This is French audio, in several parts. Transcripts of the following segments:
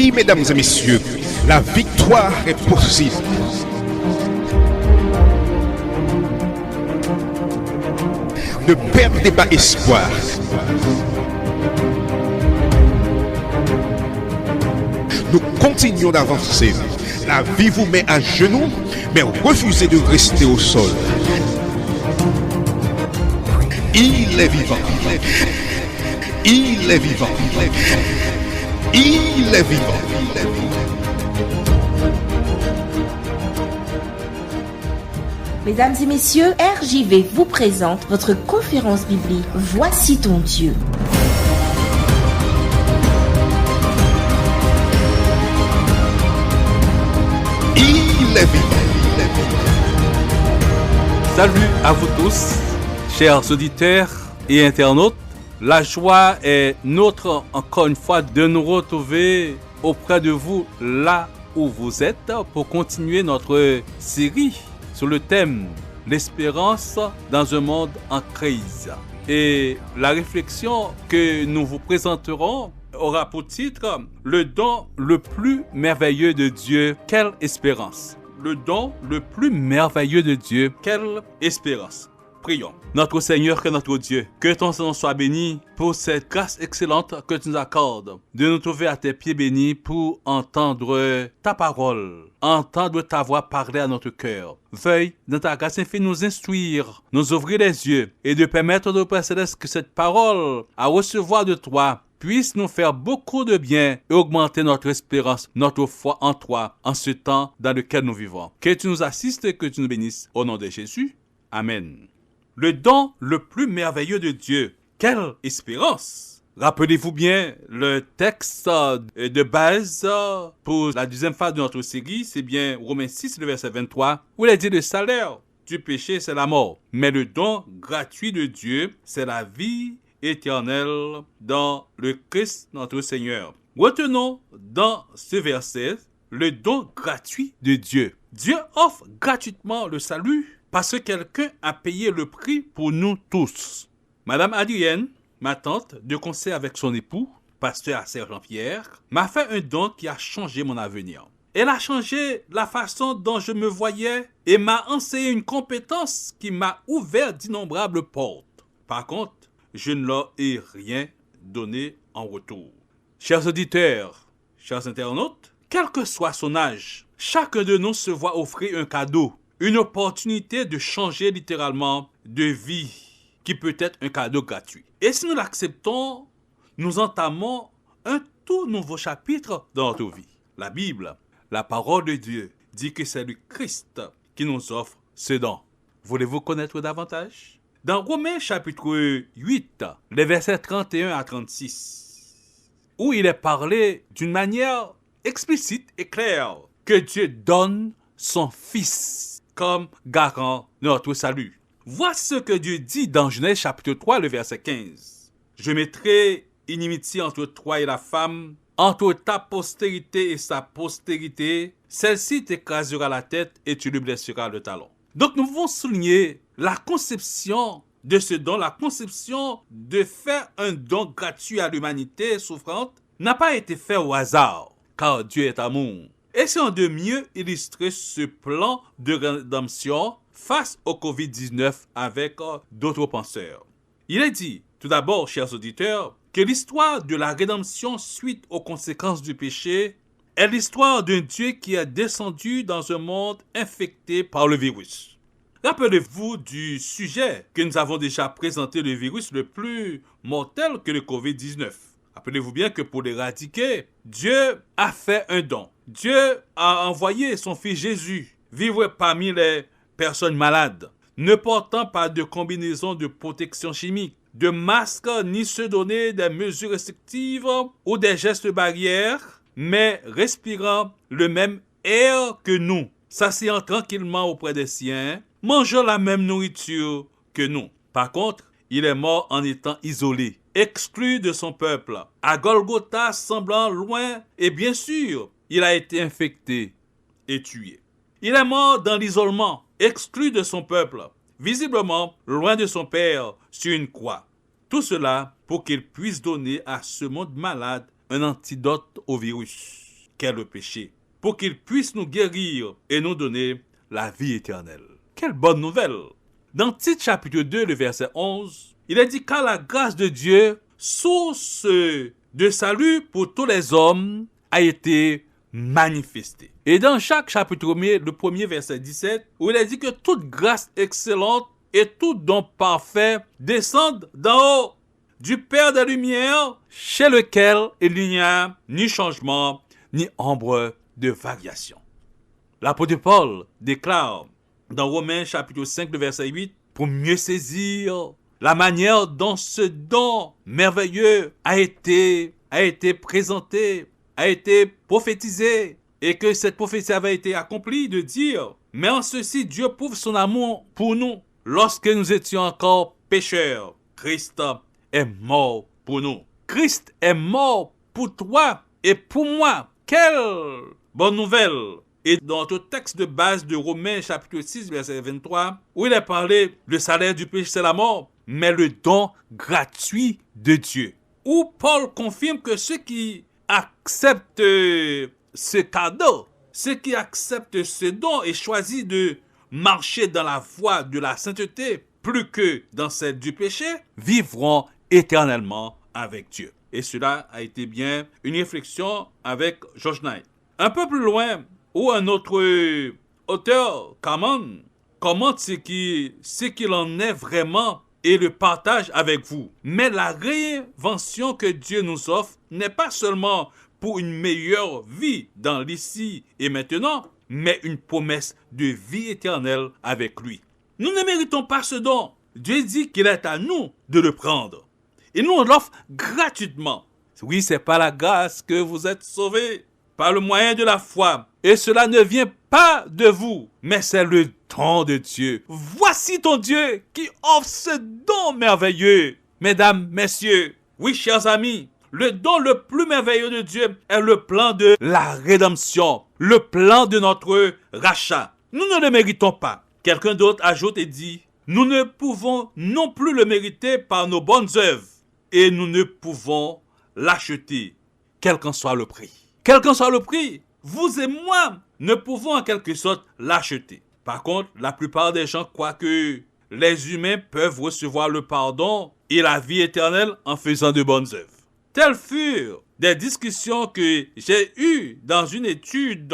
Oui, mesdames et messieurs, la victoire est possible. Ne perdez pas espoir. Nous continuons d'avancer. La vie vous met à genoux, mais refusez de rester au sol. Il est vivant. Il est vivant. Il est vivant. Mesdames et messieurs, RJV vous présente votre conférence biblique Voici ton Dieu. Il est vivant. Salut à vous tous, chers auditeurs et internautes. La joie est nôtre encore une fois de nous retrouver auprès de vous là où vous êtes pour continuer notre série sur le thème « L'espérance dans un monde en crise ». Et la réflexion que nous vous présenterons aura pour titre « Le don le plus merveilleux de Dieu, quelle espérance !» Le don le plus merveilleux de Dieu, quelle espérance! Prions. Notre Seigneur, que notre Dieu, que ton nom soit béni pour cette grâce excellente que tu nous accordes de nous trouver à tes pieds bénis pour entendre ta parole, entendre ta voix parler à notre cœur. Veuille, dans ta grâce infinie, nous instruire, nous ouvrir les yeux et de permettre au Père Céleste que cette parole à recevoir de toi puisse nous faire beaucoup de bien et augmenter notre espérance, notre foi en toi, en ce temps dans lequel nous vivons. Que tu nous assistes et que tu nous bénisses. Au nom de Jésus. Amen. Le don le plus merveilleux de Dieu. Quelle espérance! Rappelez-vous bien, le texte de base pour la deuxième phase de notre série, c'est bien Romains 6, le verset 23, où il est dit le salaire du péché, c'est la mort. Mais le don gratuit de Dieu, c'est la vie éternelle dans le Christ notre Seigneur. Retenons dans ce verset le don gratuit de Dieu. Dieu offre gratuitement le salut parce que quelqu'un a payé le prix pour nous tous. Madame Adrienne, ma tante, de concert avec son époux, pasteur à Saint-Jean-Pierre, m'a fait un don qui a changé mon avenir. Elle a changé la façon dont je me voyais et m'a enseigné une compétence qui m'a ouvert d'innombrables portes. Par contre, je ne leur ai rien donné en retour. Chers auditeurs, chers internautes, quel que soit son âge, chacun de nous se voit offrir un cadeau, une opportunité de changer littéralement de vie, qui peut être un cadeau gratuit. Et si nous l'acceptons, nous entamons un tout nouveau chapitre dans notre vie. La Bible, la parole de Dieu, dit que c'est le Christ qui nous offre ce don. Voulez-vous connaître davantage? Dans Romains chapitre 8, les versets 31 à 36, où il est parlé d'une manière explicite et claire que Dieu donne son Fils comme garant de notre salut. Voici ce que Dieu dit dans Genèse chapitre 3, le verset 15. « Je mettrai inimitié entre toi et la femme, entre ta postérité et sa postérité, celle-ci t'écrasera la tête et tu lui blesseras le talon. » Donc nous pouvons souligner la conception de ce don, la conception de faire un don gratuit à l'humanité souffrante n'a pas été fait au hasard, car Dieu est amour. Essayons de mieux illustrer ce plan de rédemption face au Covid-19 avec d'autres penseurs. Il est dit, tout d'abord, chers auditeurs, que l'histoire de la rédemption suite aux conséquences du péché est l'histoire d'un Dieu qui est descendu dans un monde infecté par le virus. Rappelez-vous du sujet que nous avons déjà présenté, le virus le plus mortel que le Covid-19. Rappelez-vous bien que pour l'éradiquer, Dieu a fait un don. Dieu a envoyé son Fils Jésus vivre parmi les personnes malades, ne portant pas de combinaison de protection chimique, de masque, ni se donner des mesures restrictives ou des gestes barrières, mais respirant le même air que nous, s'asseyant tranquillement auprès des siens, mangeant la même nourriture que nous. Par contre, il est mort en étant isolé, exclu de son peuple, à Golgotha semblant loin, et bien sûr, il a été infecté et tué. Il est mort dans l'isolement, exclu de son peuple, visiblement loin de son Père sur une croix. Tout cela pour qu'il puisse donner à ce monde malade un antidote au virus. qu'est le péché, pour qu'il puisse nous guérir et nous donner la vie éternelle. Quelle bonne nouvelle! Dans Tite chapitre 2, le verset 11, il est dit « Car la grâce de Dieu, source de salut pour tous les hommes, a été manifestée. » Et dans Jacques chapitre 1, le premier verset 17, où il est dit que toute grâce excellente et tout don parfait descendent d'en haut, du Père des Lumières, chez lequel il n'y a ni changement, ni ombre de variation. L'apôtre Paul déclare dans Romains chapitre 5, le verset 8, pour mieux saisir la manière dont ce don merveilleux a été présenté, a été prophétisé, et que cette prophétie avait été accomplie, de dire, mais en ceci Dieu prouve son amour pour nous, lorsque nous étions encore pécheurs. Christ est mort pour nous. Christ est mort pour toi et pour moi. Quelle bonne nouvelle! Et dans notre texte de base de Romains chapitre 6, verset 23, où il est parlé, le salaire du péché c'est la mort, mais le don gratuit de Dieu. Où Paul confirme que ceux qui acceptent ce cadeau, ceux qui acceptent ce don et choisissent de marcher dans la voie de la sainteté plus que dans celle du péché, vivront éternellement avec Dieu. Et cela a été bien une réflexion avec George Knight. Un peu plus loin, où un autre auteur, Cameron, commente ce qu'il en est vraiment et le partage avec vous. Mais la réinvention que Dieu nous offre n'est pas seulement pour une meilleure vie dans l'ici et maintenant, mais une promesse de vie éternelle avec lui. Nous ne méritons pas ce don. Dieu dit qu'il est à nous de le prendre. Il nous l'offre gratuitement. Oui, c'est par la grâce que vous êtes sauvés, par le moyen de la foi. Et cela ne vient pas de vous, mais c'est le don de Dieu. Voici ton Dieu qui offre ce don merveilleux. Mesdames, messieurs, oui, chers amis, le don le plus merveilleux de Dieu est le plan de la rédemption, le plan de notre rachat. Nous ne le méritons pas. Quelqu'un d'autre ajoute et dit, nous ne pouvons non plus le mériter par nos bonnes œuvres et nous ne pouvons l'acheter, quel qu'en soit le prix. Quel qu'en soit le prix, vous et moi ne pouvons en quelque sorte l'acheter. Par contre, la plupart des gens croient que les humains peuvent recevoir le pardon et la vie éternelle en faisant de bonnes œuvres. Telles furent des discussions que j'ai eues dans une étude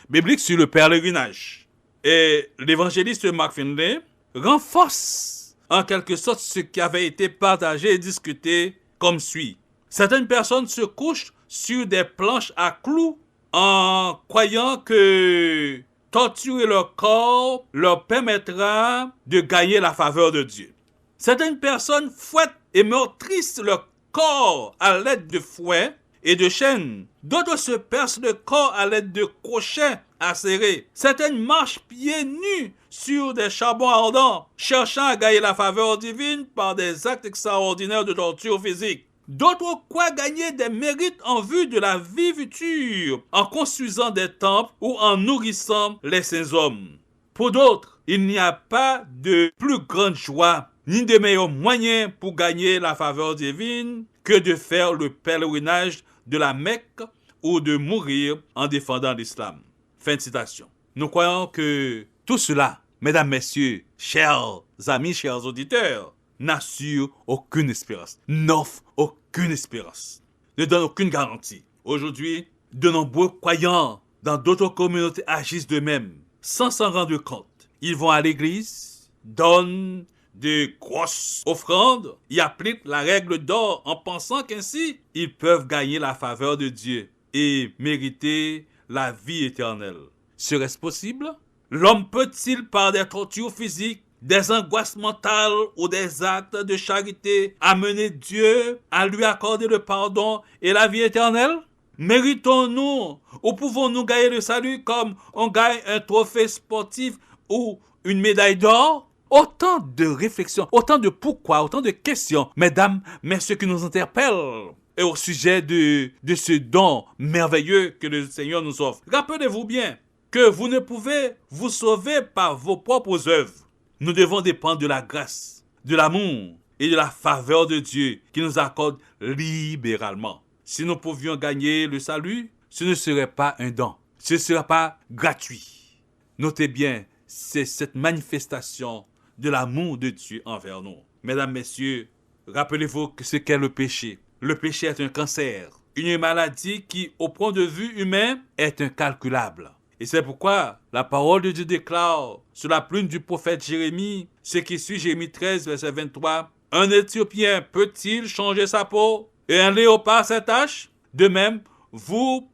biblique sur le pèlerinage. Et l'évangéliste Mark Finley renforce en quelque sorte ce qui avait été partagé et discuté comme suit. Certaines personnes se couchent sur des planches à clous en croyant que torturer leur corps leur permettra de gagner la faveur de Dieu. Certaines personnes fouettent et meurtrissent leur corps à l'aide de fouets et de chaînes. D'autres se percent le corps à l'aide de crochets acérés. Certaines marchent pieds nus sur des charbons ardents, cherchant à gagner la faveur divine par des actes extraordinaires de torture physique. D'autres croient gagner des mérites en vue de la vie future, en construisant des temples ou en nourrissant les saints hommes. Pour d'autres, il n'y a pas de plus grande joie, ni de meilleur moyen pour gagner la faveur divine que de faire le pèlerinage de la Mecque ou de mourir en défendant l'islam. Fin de citation. Nous croyons que tout cela, mesdames, messieurs, chers amis, chers auditeurs, n'assure aucune espérance, n'offre aucune espérance, ne donne aucune garantie. Aujourd'hui, de nombreux croyants dans d'autres communautés agissent de même, sans s'en rendre compte. Ils vont à l'église, donnent de grosses offrandes, y appliquent la règle d'or en pensant qu'ainsi, ils peuvent gagner la faveur de Dieu et mériter la vie éternelle. Serait-ce possible? L'homme peut-il, par des tortures physiques, des angoisses mentales ou des actes de charité, amener Dieu à lui accorder le pardon et la vie éternelle? Méritons-nous ou pouvons-nous gagner le salut comme on gagne un trophée sportif ou une médaille d'or? Autant de réflexions, autant de pourquoi, autant de questions, mesdames, messieurs, qui nous interpellent et au sujet de ce don merveilleux que le Seigneur nous offre. Rappelez-vous bien que vous ne pouvez vous sauver par vos propres œuvres. Nous devons dépendre de la grâce, de l'amour et de la faveur de Dieu qui nous accorde libéralement. Si nous pouvions gagner le salut, ce ne serait pas un don. Ce ne serait pas gratuit. Notez bien, c'est cette manifestation de l'amour de Dieu envers nous. Mesdames, messieurs, rappelez-vous ce qu'est le péché. Le péché est un cancer, une maladie qui, au point de vue humain, est incalculable. Et c'est pourquoi la parole de Dieu déclare, sur la plume du prophète Jérémie, ce qui suit Jérémie 13, verset 23, « Un Éthiopien peut-il changer sa peau et un léopard ses taches? De même,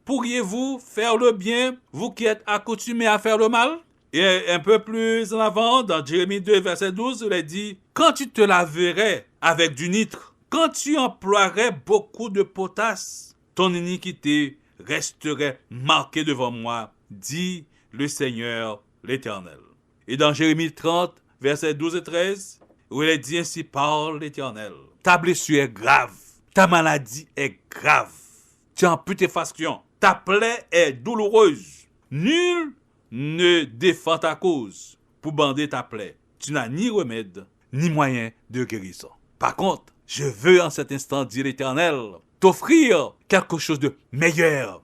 pourriez-vous faire le bien, vous qui êtes accoutumés à faire le mal? » Et un peu plus en avant, dans Jérémie 2, verset 12, il est dit, « Quand tu te laverais avec du nitre, quand tu emploierais beaucoup de potasse, ton iniquité resterait marquée devant moi, dit le Seigneur l'Éternel. » Et dans Jérémie 30, versets 12 et 13, où il est dit ainsi par l'Éternel, « Ta blessure est grave, ta maladie est grave, tu es en putréfaction, ta plaie est douloureuse, nul ne défend ta cause pour bander ta plaie. Tu n'as ni remède, ni moyen de guérison. Par contre, je veux en cet instant, dit l'Éternel, t'offrir quelque chose de meilleur. »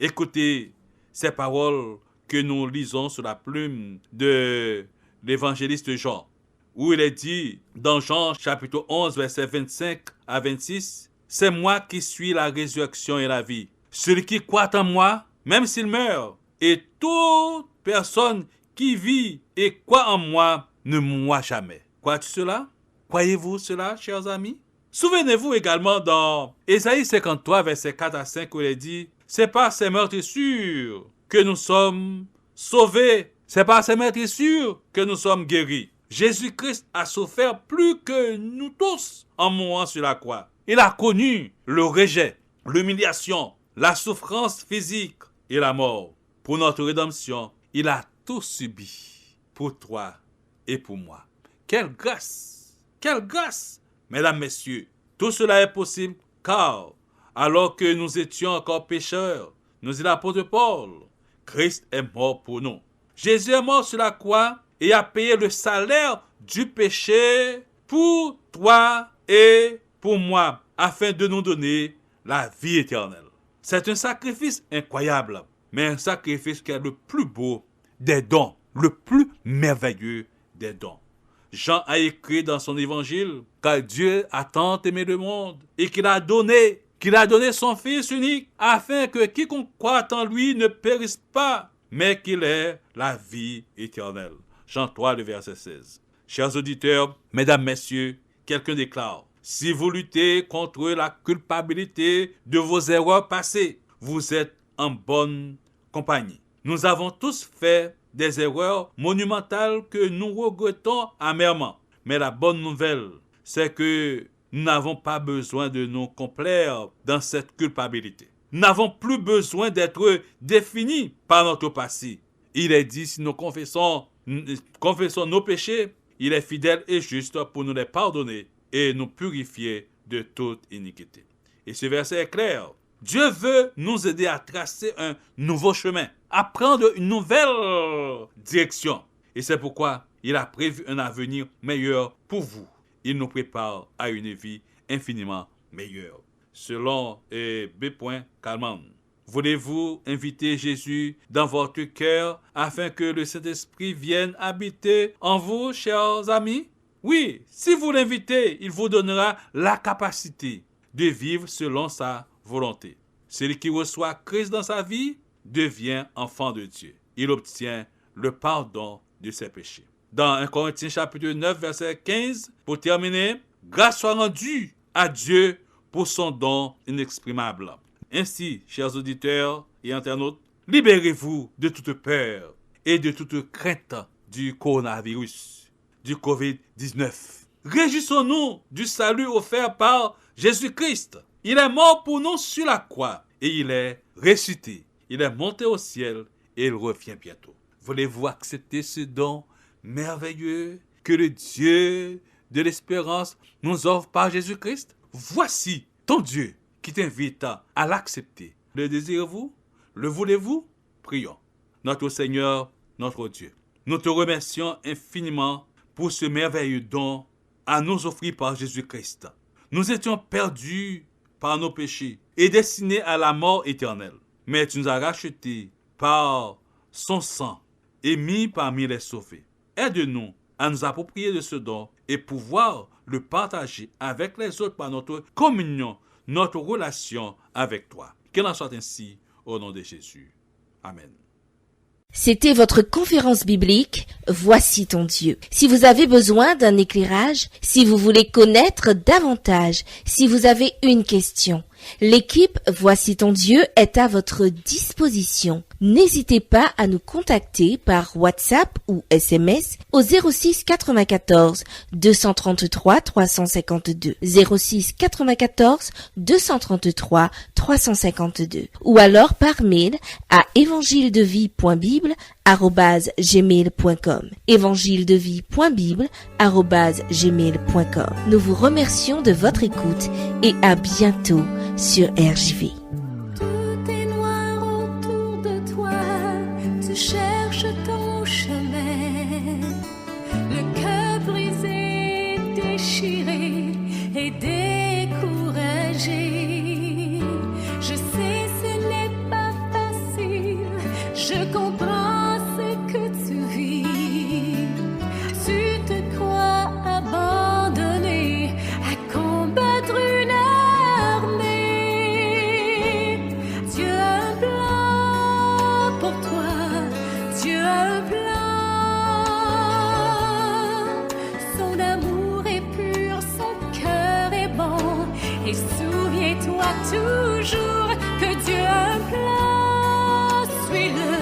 Écoutez ces paroles que nous lisons sur la plume de l'évangéliste Jean, où il est dit dans Jean chapitre 11, versets 25 à 26, « C'est moi qui suis la résurrection et la vie. Celui qui croit en moi, même s'il meurt, et toute personne qui vit et croit en moi ne mourra jamais. » Crois-tu cela? Croyez-vous cela, chers amis? Souvenez-vous également dans Ésaïe 53, verset 4 à 5, où il est dit, « C'est par ces meurtrissures que nous sommes sauvés. C'est par ces meurtrissures que nous sommes guéris. » Jésus-Christ a souffert plus que nous tous en mourant sur la croix. Il a connu le rejet, l'humiliation, la souffrance physique et la mort. Pour notre rédemption, il a tout subi pour toi et pour moi. Quelle grâce! Quelle grâce! Mesdames, messieurs, tout cela est possible car, alors que nous étions encore pécheurs, nous dit l'apôtre Paul, Christ est mort pour nous. Jésus est mort sur la croix et a payé le salaire du péché pour toi et pour moi, afin de nous donner la vie éternelle. C'est un sacrifice incroyable, mais un sacrifice qui est le plus beau des dons, le plus merveilleux des dons. Jean a écrit dans son évangile, car Dieu a tant aimé le monde et qu'il a donné son Fils unique, afin que quiconque croit en lui ne périsse pas, mais qu'il ait la vie éternelle. Jean 3, le verset 16. Chers auditeurs, mesdames, messieurs, quelqu'un déclare, si vous luttez contre la culpabilité de vos erreurs passées, vous êtes en bonne compagnie. Nous avons tous fait des erreurs monumentales que nous regrettons amèrement. Mais la bonne nouvelle, c'est que nous n'avons pas besoin de nous complaire dans cette culpabilité. Nous n'avons plus besoin d'être définis par notre passé. Il est dit, si nous confessons nos péchés, il est fidèle et juste pour nous les pardonner et nous purifier de toute iniquité. Et ce verset est clair. Dieu veut nous aider à tracer un nouveau chemin, à prendre une nouvelle direction. Et c'est pourquoi il a prévu un avenir meilleur pour vous. Il nous prépare à une vie infiniment meilleure. Selon B. Kalman, voulez-vous inviter Jésus dans votre cœur afin que le Saint-Esprit vienne habiter en vous, chers amis? Oui, si vous l'invitez, il vous donnera la capacité de vivre selon sa volonté. Celui qui reçoit Christ dans sa vie devient enfant de Dieu. Il obtient le pardon de ses péchés. Dans 1 Corinthiens chapitre 9, verset 15, pour terminer, grâce soit rendue à Dieu pour son don inexprimable. Ainsi, chers auditeurs et internautes, libérez-vous de toute peur et de toute crainte du coronavirus, du COVID-19. Réjouissons-nous du salut offert par Jésus-Christ. Il est mort pour nous sur la croix et il est ressuscité. Il est monté au ciel et il revient bientôt. Voulez-vous accepter ce don merveilleux que le Dieu de l'espérance nous offre par Jésus-Christ? Voici ton Dieu qui t'invite à l'accepter. Le désirez-vous? Le voulez-vous? Prions. Notre Seigneur, notre Dieu, nous te remercions infiniment pour ce merveilleux don à nous offrir par Jésus-Christ. Nous étions perdus par nos péchés et destinés à la mort éternelle. mais tu nous as rachetés par son sang et mis parmi les sauvés. Aide-nous à nous approprier de ce don et pouvoir le partager avec les autres par notre communion, notre relation avec toi. Qu'il en soit ainsi au nom de Jésus. Amen. C'était votre conférence biblique Voici ton Dieu. Si vous avez besoin d'un éclairage, si vous voulez connaître davantage, si vous avez une question, l'équipe Voici ton Dieu est à votre disposition. N'hésitez pas à nous contacter par WhatsApp ou SMS au 06 94 233 352 06 94 233 352 ou alors par mail à evangiledevie.bible@gmail.com evangiledevie.bible@gmail.com. Nous vous remercions de votre écoute et à bientôt sur RJV. Tout est noir autour de toi, tu cherches ton chemin. Le cœur brisé, déchiré et découragé. Je sais ce n'est pas facile, je comprends ce que tu vis. Tu te crois abandonné à combattre une armée. Dieu a un plan pour toi, Dieu a un plan. Son amour est pur, son cœur est bon. Et souviens-toi toujours que Dieu a un plan, suis-le.